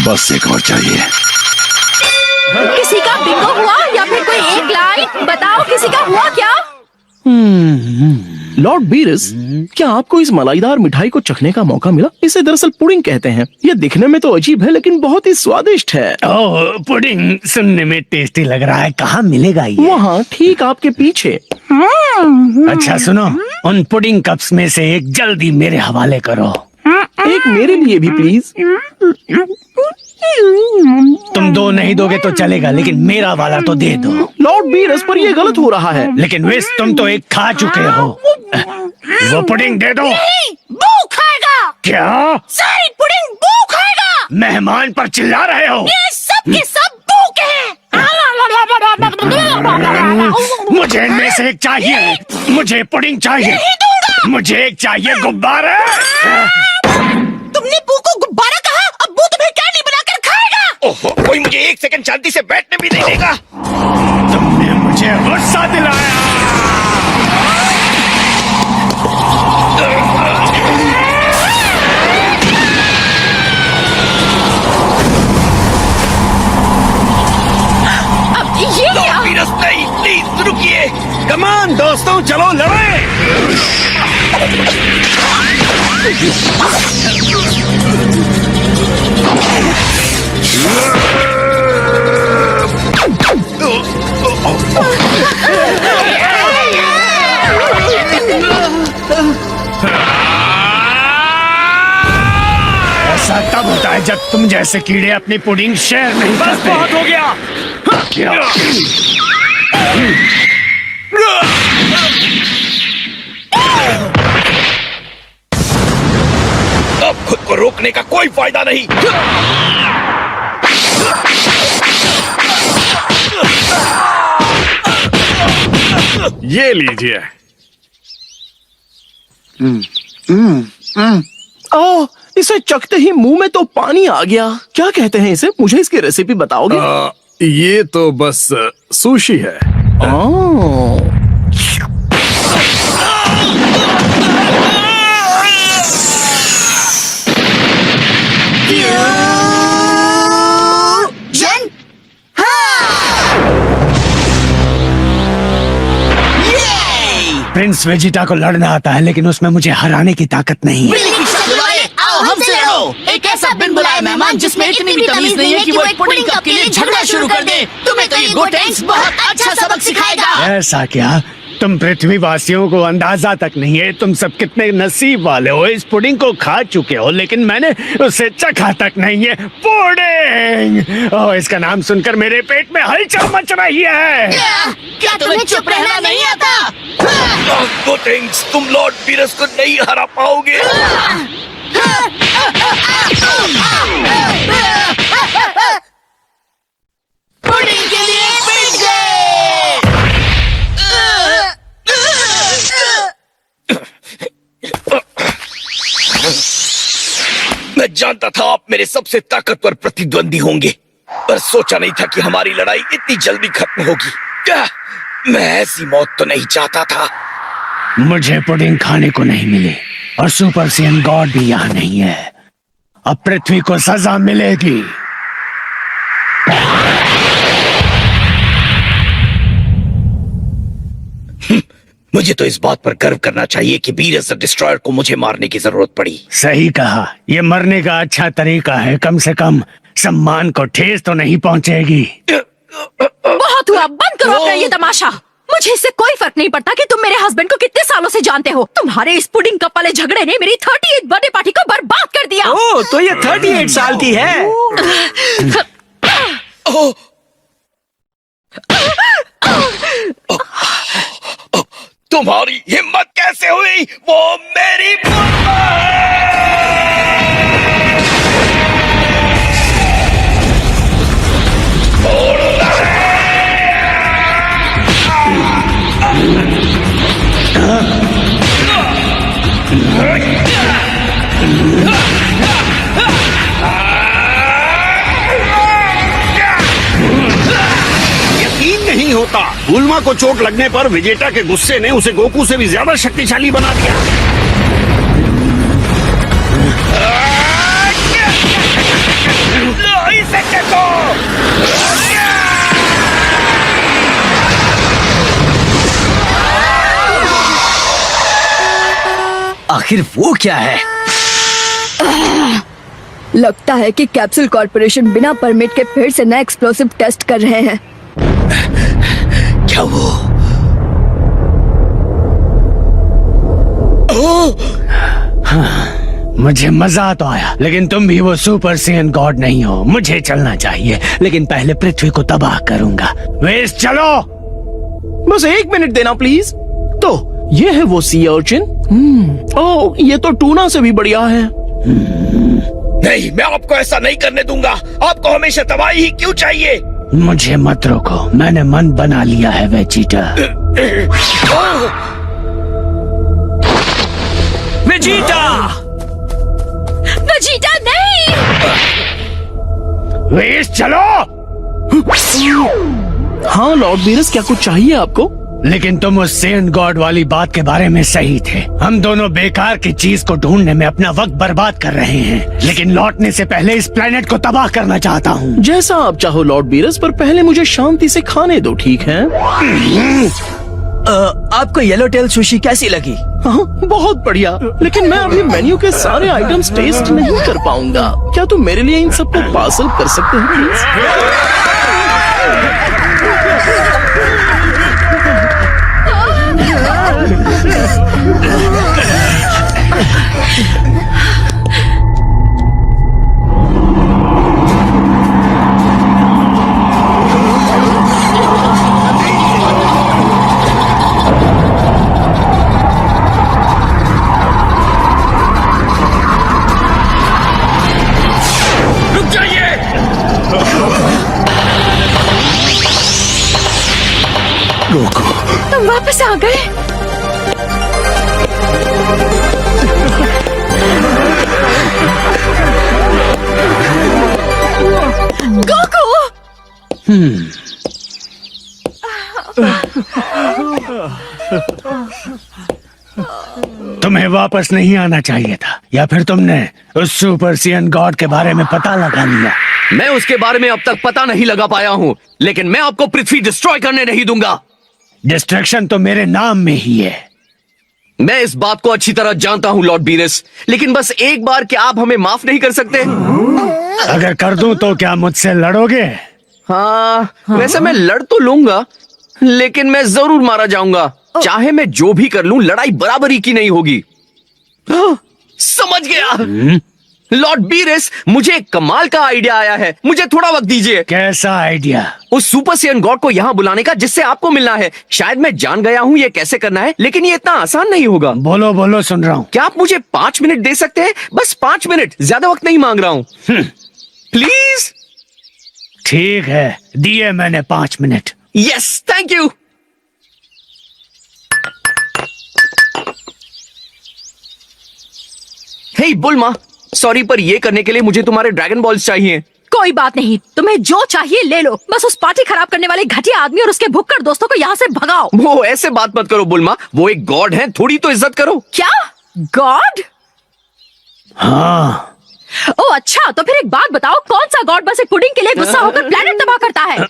बस एक और चाहिए। किसी का बिंगो हुआ या फिर कोई एक लाइन बताओ, किसी का हुआ क्या? लॉर्ड बीरस, क्या आपको इस मलाईदार मिठाई को चखने का मौका मिला? इसे दरअसल पुडिंग कहते हैं। यह दिखने में तो अजीब है लेकिन बहुत ही स्वादिष्ट है। ओह, पुडिंग सुनने में टेस्टी लग रहा है। कहाँ मिलेगा ये? वहाँ ठीक आपके पीछे। अच्छा सुनो, उन पुडिंग कप्स में से एक जल्दी मेरे हवाले करो। एक मेरे लिए भी प्लीज। तुम दो नहीं दोगे तो चलेगा, लेकिन मेरा वाला तो दे दो। लॉर्ड बीरस, पर यह गलत हो रहा है। लेकिन विस, तुम तो एक खा चुके हो। वो पुडिंग दे दो। नहीं, बू खाएगा। क्या? सारी पुडिंग बू खाएगा। मेहमान पर चिल्ला रहे हो? ये सब के सब बू के हैं। मुझे इनमें से एक चाहिए। मुझे पुडिंग चाहिए। नहीं दूंगा। मुझे एक चाहिए गुब्बारे। तुमने बू को गुब्बारा कहा, अब बू तुम्हें कैंडी बनाकर खाएगा। ओहो, कोई मुझे एक सेकंड शांति से बैठने भी नहीं देगा। तुमने मुझे गुस्सा दिलाया। अब ये क्या? वीरस नहीं, प्लीज रुकिए। कमान दोस्तों, चलो लड़ें। ऐसा तब होता है जब तुम जैसे कीड़े अपनी पुडिंग शेयर नहीं करते। बहुत हो गया। क्या? अब खुद को रोकने का कोई फायदा नहीं। ये लीजिए। ओह, इसे चखते ही मुंह में तो पानी आ गया। क्या कहते हैं इसे? मुझे इसकी रेसिपी बताओगे? ये तो बस सुशी है। ओह, जन प्रिंस वेजिटा को लड़ना आता है, लेकिन उसमें मुझे हराने की ताकत नहीं है। आओ हमसे लड़ो। एक ऐसा बिन बुलाए मेहमान जिसमें इतनी भी तमीज नहीं है कि वो एक पुडिंग कप के लिए झगड़ा शुरू कर दे। तुम्हें तो ये गोटेंक्स बहुत अच्छा सबक सिखाएगा। ऐसा क्या? तुम पृथ्वीवासियों को अंदाजा तक नहीं है तुम सब कितने नसीब वाले हो। इस पुडिंग को खा चुके हो, लेकिन मैंने उसे चखा तक नहीं है। पुडिंग! ओह, इसका नाम सुनकर मेरे पेट में हलचल मच रही है। क्या तुम्हें चुप रहना नहीं आता? गोटेंग्स, तुम लॉर्ड वीरस को नहीं हरा पाओगे। पुडिंग के लिए बिग डे। मैं जानता था आप मेरे सबसे ताकतवर प्रतिद्वंदी होंगे, पर सोचा नहीं था कि हमारी लड़ाई इतनी जल्दी खत्म होगी। मैं ऐसी मौत तो नहीं चाहता था। मुझे पुडिंग खाने को नहीं मिली और सुपरसियन गॉड भी यहाँ नहीं है। अब पृथ्वी को सजा मिलेगी। मुझे तो इस बात पर गर्व करना चाहिए कि वीरस द डिस्ट्रॉयर को मुझे मारने की जरूरत पड़ी। सही कहा, ये मरने का अच्छा तरीका है। कम से कम सम्मान को ठेस तो नहीं पहुंचेगी। बहुत हुआ, बंद करो अपना ये तमाशा। मुझे इससे कोई फर्क नहीं पड़ता कि तुम मेरे हस्बैंड को कितने सालों से जानते हो। तुम्हारे इस पुडिंग कप वाले झगड़े ने मेरी 38 बर्थडे पार्टी को बर्बाद कर दिया। ओह, तो ये 38 साल की है। तुम्हारी हिम्मत कैसे हुई? वो मेरी बुआ यकीन नहीं होता, बुल्मा को चोट लगने पर वेजेटा के गुस्से ने उसे गोकू से भी ज्यादा शक्तिशाली बना दिया। आखिर वो क्या है? लगता है कि कैप्सूल कॉर्पोरेशन बिना परमिट के फिर से नया एक्सप्लोसिव टेस्ट कर रहे हैं। क्या वो? मुझे मजा तो आया, लेकिन तुम भी वो सुपर सेन गॉड नहीं हो। मुझे चलना चाहिए, लेकिन पहले पृथ्वी को तबाह करूंगा। वेस्ट चलो। बस 1 मिनट देना प्लीज। तो ये है वो सी अर्चिन। ओह, ये तो टूना से भी बढ़िया है। नहीं, मैं आपको ऐसा नहीं करने दूंगा। आपको हमेशा तबाही ही क्यों चाहिए? मुझे मत रोको, मैंने मन बना लिया है वेजिटा। वेजिटा! वेजिटा नहीं! वेस्ट चलो। हाँ लॉर्ड बीरस, क्या कुछ चाहिए आपको? लेकिन तुम उस सेंट गॉड वाली बात के बारे में सही थे। हम दोनों बेकार की चीज को ढूंढने में अपना वक्त बर्बाद कर रहे हैं, लेकिन लौटने से पहले इस प्लेनेट को तबाह करना चाहता हूँ। जैसा आप चाहो लॉर्ड बीरस, पर पहले मुझे शांति से खाने दो, ठीक है? आपको येलो टेल सुशी कैसी लगी? हाँ, बहुत बढ़िया। लेकिन मैं अभी मेन्यू के सारे आइटम्स टेस्ट नहीं कर पाऊंगा। क्या तुम मेरे लिए इन सबको पार्सल कर सकते हो प्लीज? रुक जाइए! तुम वापस आ गए? गोकू! तुम्हें वापस नहीं आना चाहिए था, या फिर तुमने उस सुपर सियन गॉड के बारे में पता लगा लिया? मैं उसके बारे में अब तक पता नहीं लगा पाया हूँ, लेकिन मैं आपको पृथ्वी डिस्ट्रॉय करने नहीं दूंगा। डिस्ट्रक्शन तो मेरे नाम में ही है। मैं इस बात को अच्छी तरह जानता हूँ लॉर्ड बीरस, लेकिन बस एक बार क्या आप हमें माफ नहीं कर सकते? अगर कर दूं तो क्या मुझसे लड़ोगे? हाँ, वैसे मैं लड़ तो लूंगा, लेकिन मैं जरूर मारा जाऊंगा। चाहे मैं जो भी कर लूं, लड़ाई बराबरी की नहीं होगी। समझ गया लॉर्ड बीरस, मुझे एक कमाल का आइडिया आया है। मुझे थोड़ा वक्त दीजिए। कैसा आइडिया? उस सुपर सेयन गॉड को यहाँ बुलाने का जिससे आपको मिलना है। शायद मैं जान गया हूँ ये कैसे करना है, लेकिन ये इतना आसान नहीं होगा। बोलो बोलो, सुन रहा हूँ। क्या आप मुझे 5 मिनट दे सकते हैं? बस 5 मिनट, ज्यादा वक्त नहीं मांग रहा हूँ। प्लीज। ठीक है, दिए मैंने 5 minute. Yes, thank you. Hey Bulma, sorry पर ये करने के लिए मुझे तुम्हारे ड्रैगन बॉल्स चाहिए। कोई बात नहीं, तुम्हें जो चाहिए ले लो। बस उस पार्टी खराब करने वाले घटिया आदमी और उसके भुक्कड़ दोस्तों को यहाँ से भगाओ। वो ऐसे बात मत करो बुल्मा, वो एक गॉड है, थोड़ी तो इज्जत करो। क्या? गॉड? हाँ। ओ अच्छा, तो फिर एक बात बताओ, कौन सा गॉड बस एक पुडिंग के लिए गुस्सा होकर प्लेनेट तबाह करता है?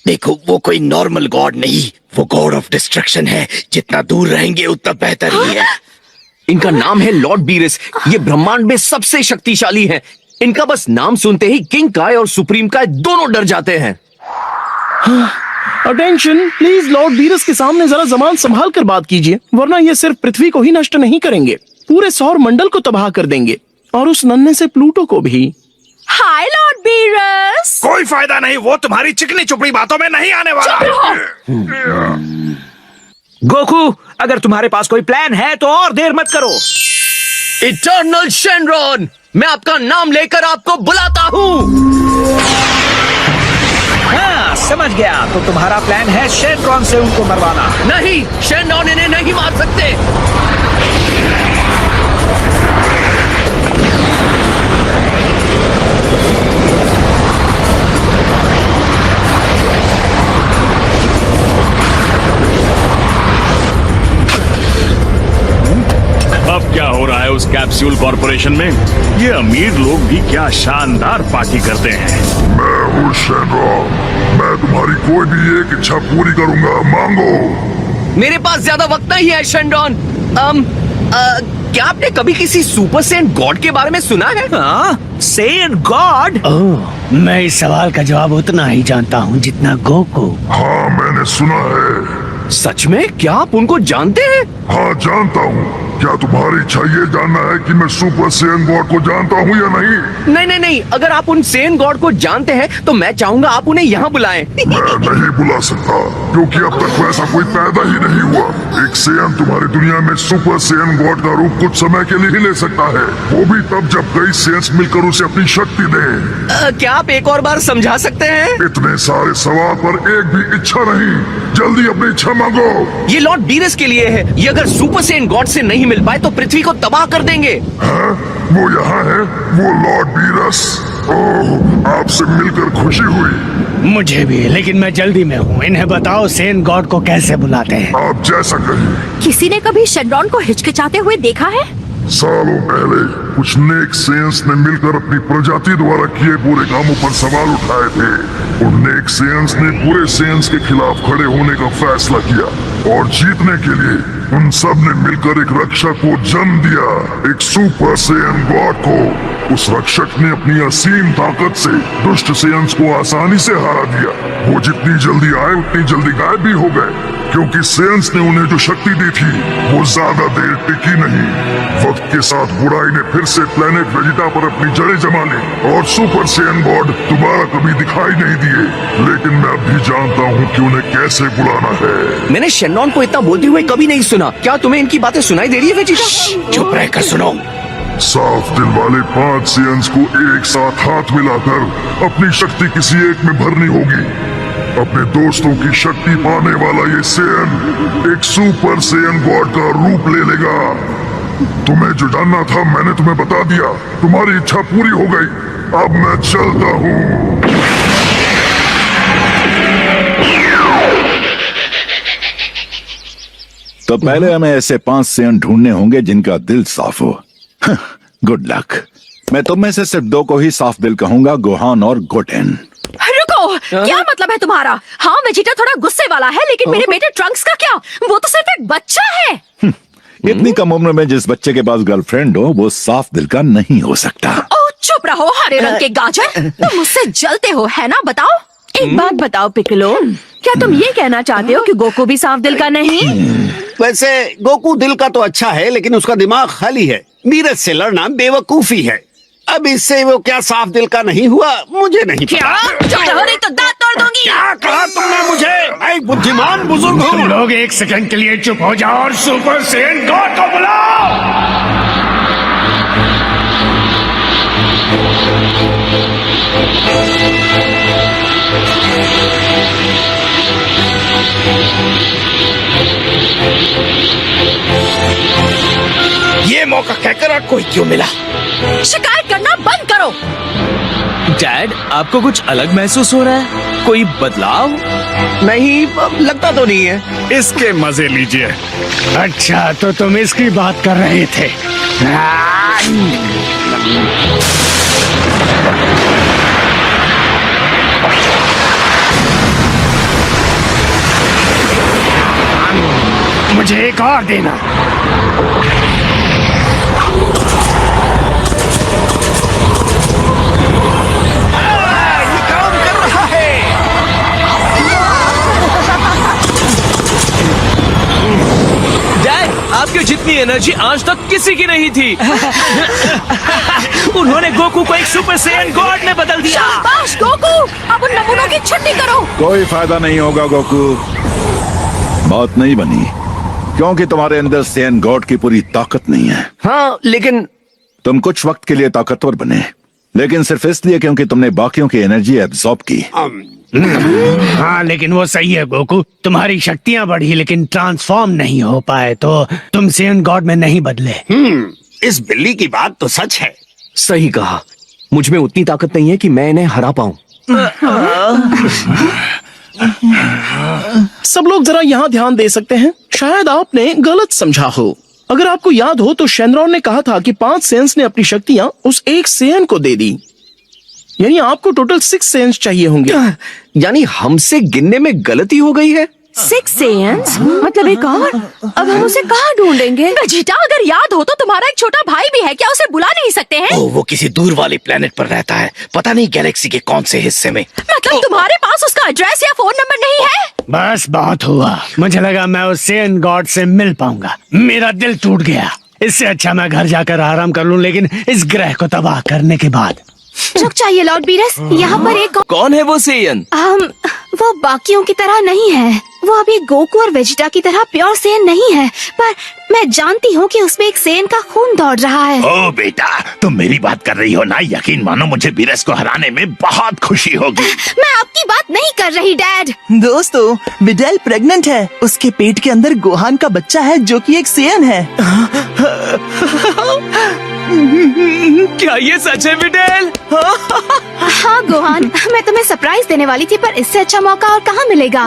देखो, वो कोई नॉर्मल गॉड नहीं, वो गॉड ऑफ डिस्ट्रक्शन है। जितना दूर रहेंगे उतना बेहतर ही है। इनका नाम है लॉर्ड बीरस। ये ब्रह्मांड में सबसे शक्तिशाली है। इनका बस नाम सुनते ही किंग काय और सुप्रीम काय दोनों डर जाते हैं। अटेंशन प्लीज, लॉर्ड बीरस के सामने जरा जबान संभाल कर बात कीजिए, वरना ये सिर्फ पृथ्वी को ही नष्ट नहीं करेंगे, पूरे सौर मंडल को तबाह कर देंगे, और उस नन्हे से प्लूटो को भी। हाय लॉर्ड बीरस। कोई फायदा नहीं, वो तुम्हारी चिकनी चुपड़ी बातों में नहीं आने वाला। गोकू, अगर तुम्हारे पास कोई प्लान है तो और देर मत करो। इटर्नल शेनरॉन, मैं आपका नाम लेकर आपको बुलाता हूँ। हाँ, समझ गया। तो तुम्हारा प्लान है शेनरॉन से उनको मरवाना। नहीं, शेनरॉन इन्हें नहीं मार सकते। अब क्या हो रहा है उस कैप्सूल कॉर्पोरेशन में? ये अमीर लोग भी क्या शानदार पार्टी करते हैं। मैं हूँ शेनरॉन, मैं तुम्हारी कोई भी एक इच्छा पूरी करूंगा, मांगो। मेरे पास ज्यादा वक्त नहीं है शेनरॉन। क्या आपने कभी किसी सुपर सेंट गॉड के बारे में सुना है? हाँ, सेन गॉड। ओह, मैं इस सवाल का जवाब उतना ही जानता हूँ जितना गोकू। हाँ मैंने सुना है। सच में? क्या आप उनको जानते हैं? हाँ जानता हूँ। क्या तुम्हारी इच्छा ये जानना है कि मैं सुपर सेन गॉड को जानता हूँ या नहीं? नहीं नहीं नहीं, अगर आप उन सेन गॉड को जानते हैं तो मैं चाहूंगा आप उन्हें यहाँ बुलाएं। मैं नहीं बुला सकता क्योंकि अब तक वैसा कोई पैदा ही नहीं हुआ। एक सेन तुम्हारी दुनिया में सुपर सेन गॉड का रूप कुछ समय के लिए ही ले सकता है, वो भी तब जब कई सेंस मिलकर उसे अपनी शक्ति दें। क्या आप एक और बार समझा सकते हैं? इतने सारे सवाल पर एक भी इच्छा नहीं, जल्दी अपनी इच्छा मांगो। ये लॉर्ड बीरस के लिए है। ये अगर सुपर सेन गॉड से नहीं मिल पाए तो पृथ्वी को तबाह कर देंगे। हाँ? वो यहाँ है, वो लॉर्ड बीरस। ओह, आपसे मिलकर खुशी हुई। मुझे भी, लेकिन मैं जल्दी में हूँ। इन्हें बताओ सेन गॉड को कैसे बुलाते हैं। आप जैसा कहिए। किसी ने कभी शेनरॉन को हिचकिचाते हुए देखा है? सालों पहले कुछ नेक सेंस ने मिलकर अपनी प्रजाति द्वारा किए बुरे कामों पर सवाल उठाए थे। उन नेक सेंस ने बुरे सेंस के खिलाफ खड़े होने का फैसला किया और जीतने के लिए उन सब ने मिलकर एक रक्षक को जन्म दिया, एक सुपर सेन गॉड को। उस रक्षक ने अपनी असीम ताकत से दुष्ट सेंस को आसानी से हरा दिया। वो जितनी जल्दी आए उतनी जल्दी गायब भी हो गए, क्योंकि सेंस ने उन्हें जो शक्ति दी थी वो ज्यादा देर टिकी नहीं। वक्त के साथ बुराई ने फिर से प्लेनेट वेजिटा पर अपनी जड़ें जमा ली और सुपर सेन गॉड दोबारा कभी दिखाई नहीं दिए। लेकिन मैं अब भी जानता हूँ कि उन्हें कैसे बुलाना है। मैंने शेनरॉन को इतना बोलते हुए कभी नहीं सुना। क्या तुम्हें इनकी बातें सुनाई दे रही है वेजिटा? चुप रहकर सुनो। साफ दिल वाले 5 सेंस को एक साथ हाथ मिलाकर अपनी शक्ति किसी एक में भरनी होगी। अपने दोस्तों की शक्ति पाने वाला ये सेन एक सुपर सेन गॉड का रूप ले लेगा। तुम्हें जो जानना था मैंने तुम्हें बता दिया। तुम्हारी इच्छा पूरी हो गई। अब मैं चलता हूँ। तो पहले हमें ऐसे 5 सेन ढूंढने होंगे जिनका दिल साफ हो। Good luck. मैं तुम में से सिर्फ 2 को ही साफ दिल कहूंगा, गोहान और गोटेन। रुको, क्या मतलब है तुम्हारा? हाँ वेजिटा थोड़ा गुस्से वाला है, लेकिन मेरे बेटे ट्रंक्स का क्या? वो तो सिर्फ एक बच्चा है। इतनी कम उम्र में जिस बच्चे के पास गर्लफ्रेंड हो वो साफ दिल का नहीं हो सकता। ओह चुप रहो हरे रंग के गाजर। तुम मुझसे जलते हो है ना? बताओ। एक बात बताओ पिकलो, क्या तुम ये कहना चाहते हो कि गोकू भी साफ दिल का नहीं? वैसे गोकू दिल का तो अच्छा है, लेकिन उसका दिमाग खाली है। नीरज से लड़ना बेवकूफी है। अब इससे वो क्या साफ दिल का नहीं हुआ मुझे नहीं क्या? पता। चुप रहो नहीं तो दांत तोड़ दूंगी। क्या कहा तुमने मुझे? मैं एक बुद्धिमान बुजुर्ग तुम हूँ। लोग एक सेकंड के लिए चुप हो जाओ और सुपर सेन गॉड को बुलाओ। ये मौका कहकर आपको ही क्यों मिला? शिकायत करना बंद करो। डैड, आपको कुछ अलग महसूस हो रहा है? कोई बदलाव? नहीं, लगता तो नहीं है। इसके मजे लीजिए। अच्छा, तो तुम इसकी बात कर रहे थे। मुझे एक और देना। ये काम कर रहा है। डैड, आपकी जितनी एनर्जी आज तक किसी की नहीं थी। उन्होंने गोकू को एक सुपर सेयन गॉड में बदल दिया। शाबाश गोकू, अब उन नमूनों की छुट्टी करो। कोई फायदा नहीं होगा गोकू, बात नहीं बनी, क्योंकि तुम्हारे अंदर सेन गॉड की पूरी ताकत नहीं है। हाँ, लेकिन तुम कुछ वक्त के लिए ताकतवर बने, लेकिन सिर्फ इसलिए क्योंकि तुमने बाकियों की एनर्जी एब्जॉर्ब की। हाँ, लेकिन वो सही है गोकू। तुम्हारी शक्तियाँ बढ़ी लेकिन ट्रांसफॉर्म नहीं हो पाए, तो तुम सेन गॉड में नहीं बदले। इस बिल्ली की बात तो सच है। सही कहा। मुझ में उतनी ताकत नहीं है कि मैं इन्हें हरा पाऊं। सब लोग जरा यहाँ ध्यान दे सकते हैं। शायद आपने गलत समझा हो। अगर आपको याद हो तो शेनरॉन ने कहा था कि 5 सेंस ने अपनी शक्तियां उस एक सेन को दे दी, यानी आपको टोटल 6 सेंस चाहिए होंगे। यानी हमसे गिनने में गलती हो गई है। 6 Saiyans? मतलब एक और? अब हम उसे कहाँ ढूंढेंगे? वेजिटा, अगर याद हो तो तुम्हारा एक छोटा भाई भी है, क्या उसे बुला नहीं सकते हैं? ओ, वो किसी दूर वाले प्लेनेट पर रहता है, पता नहीं गैलेक्सी के कौन से हिस्से में। मतलब तुम्हारे पास उसका एड्रेस या फोन नंबर नहीं है? बस बहुत हुआ, मुझे लगा मैं उस सेन गॉड से मिल पाऊंगा, मेरा दिल टूट गया। इससे अच्छा मैं घर जाकर आराम कर लूं, लेकिन इस ग्रह को तबाह करने के बाद। रुक जाइए लॉर्ड बीरस, यहाँ पर एक कौन है वो सेयन? वो बाकियों की तरह नहीं है। वो अभी गोकू और वेजिटा की तरह प्योर सेन नहीं है, पर मैं जानती हूँ कि उसमें एक सेन का खून दौड़ रहा है। ओ बेटा, तुम मेरी बात कर रही हो ना? यकीन मानो मुझे बीरस को हराने में बहुत खुशी होगी। मैं आपकी बात नहीं कर रही डैड। दोस्तों, विडेल प्रेग्नेंट है। उसके पेट के अंदर गोहान का बच्चा है जो कि एक सेयन है। क्या ये सच है विडेल? हाँ गोहान, मैं तुम्हें सरप्राइज देने वाली थी, पर इससे अच्छा मौका और कहाँ मिलेगा।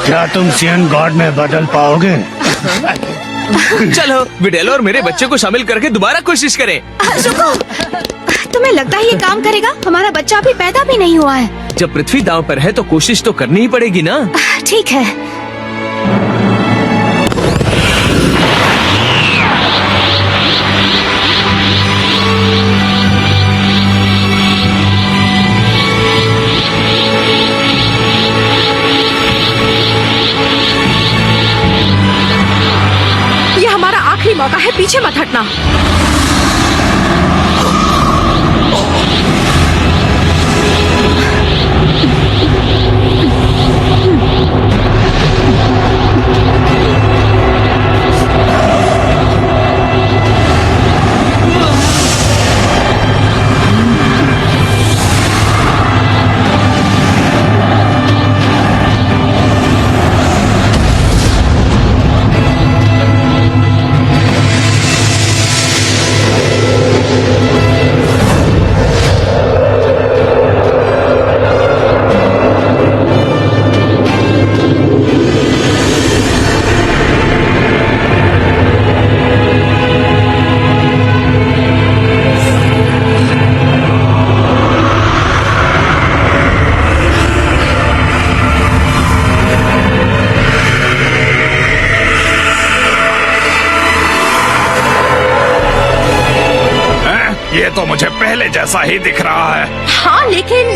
क्या तुम सेन गॉड में बदल पाओगे? चलो विडेल और मेरे बच्चे को शामिल करके दोबारा कोशिश करें। रुको, तुम्हें लगता है ये काम करेगा? हमारा बच्चा अभी पैदा भी नहीं हुआ है। जब पृथ्वी दांव पर है तो कोशिश तो करनी ही पड़ेगी ना। ठीक है। ये हमारा आखिरी मौका है, पीछे मत हटना। ये तो मुझे पहले जैसा ही दिख रहा है। हाँ, लेकिन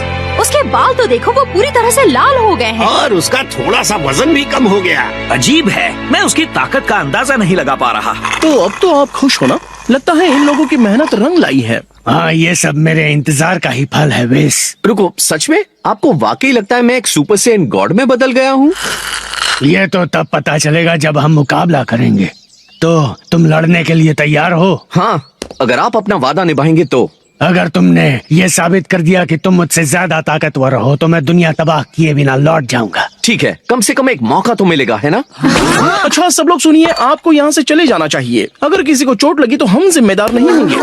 उसके बाल तो देखो, वो पूरी तरह से लाल हो गए हैं। और उसका थोड़ा सा वजन भी कम हो गया। अजीब है, मैं उसकी ताकत का अंदाजा नहीं लगा पा रहा। तो अब तो आप खुश हो ना? लगता है इन लोगों की मेहनत रंग लाई है। हाँ, ये सब मेरे इंतजार का ही फल है वेस। रुको, सच में आपको वाकई लगता है मैं एक सुपर सेयन गॉड में बदल गया हूँ? ये तो तब पता चलेगा जब हम मुकाबला करेंगे। तो तुम लड़ने के लिए तैयार हो? हाँ, अगर आप अपना वादा निभाएंगे तो। अगर तुमने ये साबित कर दिया कि तुम मुझसे ज्यादा ताकतवर हो तो मैं दुनिया तबाह किए बिना लौट जाऊंगा। ठीक है, कम से कम एक मौका तो मिलेगा, है ना? अच्छा सब लोग सुनिए, आपको यहाँ से चले जाना चाहिए। अगर किसी को चोट लगी तो हम जिम्मेदार नहीं होंगे।